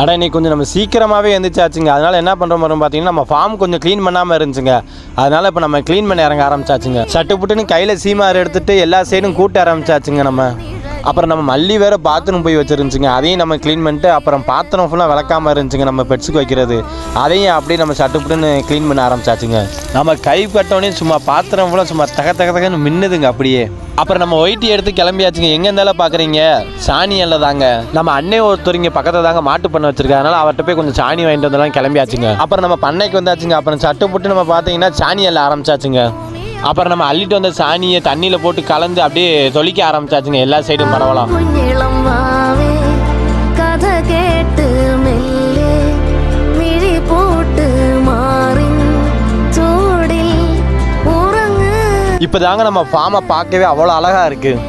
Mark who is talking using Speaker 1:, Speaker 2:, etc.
Speaker 1: ஆனால் இன்னைக்கு கொஞ்சம் நம்ம சீக்கிரமாகவே எழுந்திரிச்சாச்சுங்க. அதனால் என்ன பண்ணுறோம் பார்த்தீங்கன்னா நம்ம ஃபார்ம் கொஞ்சம் க்ளீன் பண்ணாமல் இருந்துச்சுங்க. அதனால் இப்போ நம்ம க்ளீன் பண்ண இறங்க ஆரம்பிச்சாச்சுங்க. சட்டு புட்டுன்னு கையில் சீமாறு எடுத்துகிட்டு எல்லா சைடும் கூட்ட ஆரம்பிச்சாச்சுங்க நம்ம. அப்புறம் நம்ம மல்லி வேறு பாத்ரூம் போய் வச்சுருந்துச்சுங்க. அதையும் நம்ம க்ளீன் பண்ணிட்டு அப்புறம் பாத்திரம் ஃபுல்லாக விளக்காமல் இருந்துச்சுங்க நம்ம பெட்ஸுக்கு வைக்கிறது. அதையும் அப்படியே நம்ம சட்டுப்புட்டுன்னு க்ளீன் பண்ண ஆரம்பிச்சாச்சுங்க. நம்ம கை கட்டோடனே சும்மா பாத்திரம் ஃபுல்லாக சும்மா தகன்னு மின்னுதுங்க அப்படியே. அப்புறம் நம்ம ஒயிட்டி எடுத்து கிளம்பியாச்சுங்க. எங்கே இருந்தாலும் பார்க்குறீங்க சாணி எல்லாம் தாங்க. நம்ம அண்ணே ஒருத்தர் இங்கே பக்கத்தில் தாங்க மாட்டு பண்ண வச்சிருக்காங்க. அதனால் அவர்கிட்ட போய் கொஞ்சம் சாணி வாங்கிட்டு வந்தெல்லாம் கிளம்பியாச்சுங்க. அப்புறம் நம்ம பண்ணைக்கு வந்தாச்சுங்க. அப்புறம் சட்டுப்புட்டு நம்ம பார்த்தீங்கன்னா சாணி எல்லாம் ஆரம்பிச்சாச்சுங்க. அப்புறம் நம்ம அள்ளிட்டு வந்த சாணியை தண்ணியில் போட்டு கலந்து அப்படியே தொளிக்க ஆரம்பிச்சாச்சுங்க எல்லா சைடும் பரவலாம். இப்போ தாங்க நம்ம ஃபார்மை பார்க்கவே அவ்வளோ அழகாக இருக்குது.